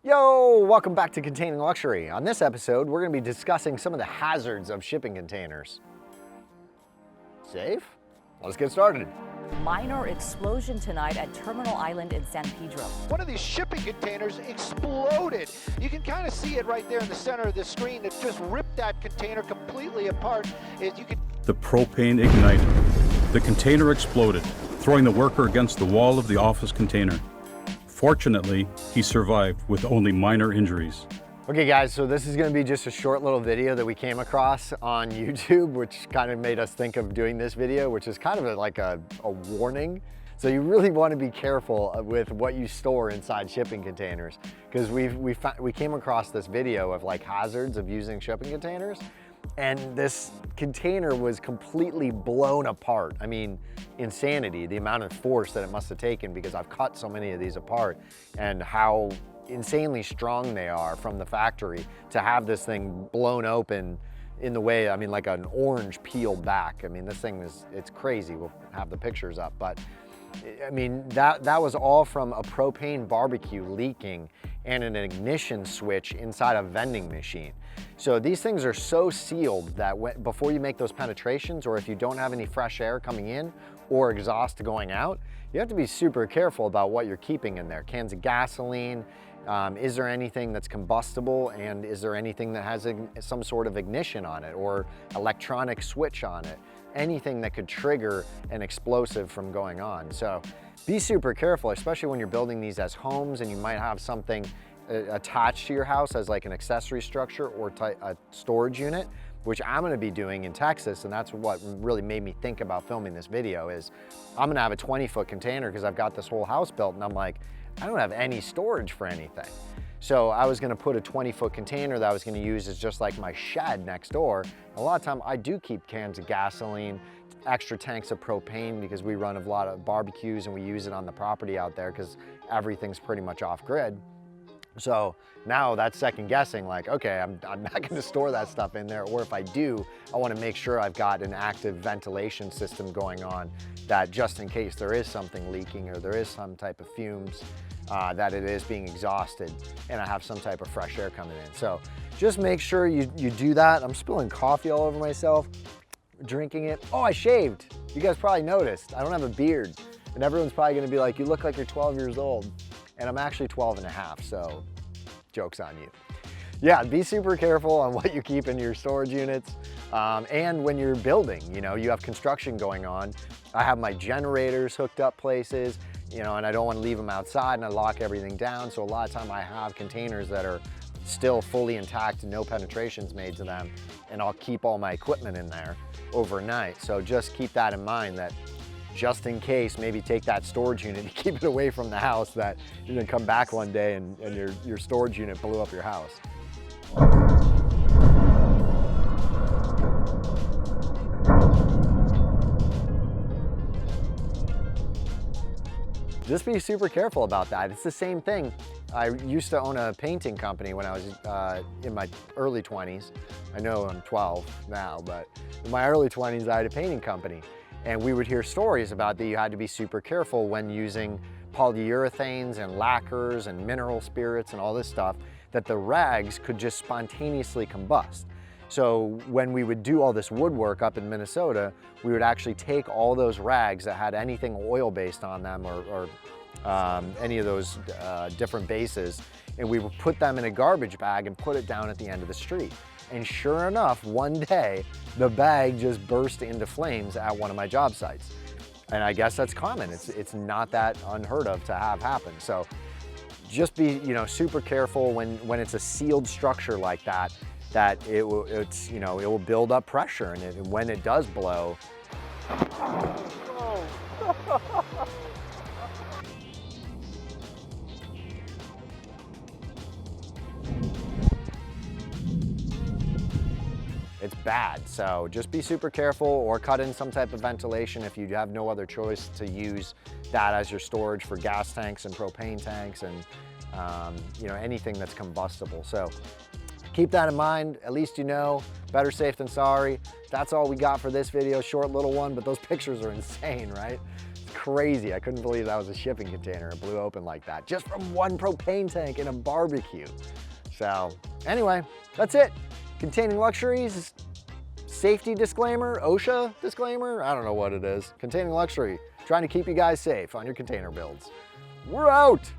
Yo, welcome back to Containing Luxury. On this episode, we're going to be discussing some of the hazards of shipping containers. Safe? Let's get started. Minor explosion tonight at Terminal Island in San Pedro. One of these shipping containers exploded. You can kind of see it right there in the center of the screen. It just ripped that container completely apart. The propane ignited. The container exploded, throwing the worker against the wall of the office container. Fortunately, he survived with only minor injuries. Okay guys, so this is going to be just a short little video that we came across on YouTube, which kind of made us think of doing this video, which is kind of like a warning. So you really want to be careful with what you store inside shipping containers, because we came across this video of like hazards of using shipping containers, and this container was completely blown apart. I mean, insanity, the amount of force that it must have taken, because I've cut so many of these apart, and how insanely strong they are from the factory to have this thing blown open in the way, I mean, like an orange peeled back. I mean, this thing it's crazy. We'll have the pictures up, but I mean, that was all from a propane barbecue leaking and an ignition switch inside a vending machine. So these things are so sealed that before you make those penetrations, or if you don't have any fresh air coming in or exhaust going out, you have to be super careful about what you're keeping in there. Cans of gasoline, is there anything that's combustible, and is there anything that has some sort of ignition on it or electronic switch on it? Anything that could trigger an explosive from going on. So be super careful, especially when you're building these as homes and you might have something attached to your house as like an accessory structure or a storage unit, which I'm gonna be doing in Texas. And that's what really made me think about filming this video. Is I'm gonna have a 20-foot container because I've got this whole house built, and I'm like, I don't have any storage for anything. So I was gonna put a 20-foot container that I was gonna use as just like my shed next door. A lot of time I do keep cans of gasoline, extra tanks of propane, because we run a lot of barbecues and we use it on the property out there because everything's pretty much off grid. So now that's second guessing, like, okay, I'm not gonna store that stuff in there, or if I do, I wanna make sure I've got an active ventilation system going on, that just in case there is something leaking or there is some type of fumes, that it is being exhausted and I have some type of fresh air coming in. So just make sure you do that. I'm spilling coffee all over myself, drinking it. Oh, I shaved. You guys probably noticed, I don't have a beard. And everyone's probably gonna be like, you look like you're 12 years old. And I'm actually 12 and a half, so joke's on you. Yeah, be super careful on what you keep in your storage units. And when you're building, you know, you have construction going on. I have my generators hooked up places, you know, and I don't want to leave them outside, and I lock everything down. So a lot of time I have containers that are still fully intact, no penetrations made to them, and I'll keep all my equipment in there overnight. So just keep that in mind, that just in case, maybe take that storage unit and keep it away from the house, that you're gonna come back one day and your storage unit blew up your house. Just be super careful about that. It's the same thing. I used to own a painting company when I was in my early 20s. I know I'm 12 now, but in my early 20s, I had a painting company. And we would hear stories about that you had to be super careful when using polyurethanes and lacquers and mineral spirits and all this stuff, that the rags could just spontaneously combust. So when we would do all this woodwork up in Minnesota, we would actually take all those rags that had anything oil-based on them, or any of those different bases, and we would put them in a garbage bag and put it down at the end of the street. And sure enough, one day, the bag just burst into flames at one of my job sites. And I guess that's common. It's not that unheard of to have happen. So just be, you know, super careful when it's a sealed structure like that, that it will build up pressure, and when it does blow. It's bad. So just be super careful, or cut in some type of ventilation if you have no other choice to use that as your storage for gas tanks and propane tanks, and you know, anything that's combustible. So keep that in mind. At least you know, better safe than sorry. That's all we got for this video. Short little one, but those pictures are insane, right? It's crazy. I couldn't believe that was a shipping container. It blew open like that, just from one propane tank in a barbecue. So anyway, that's it. Containing Luxuries, safety disclaimer, OSHA disclaimer, I don't know what it is. Containing Luxury, trying to keep you guys safe on your container builds. We're out.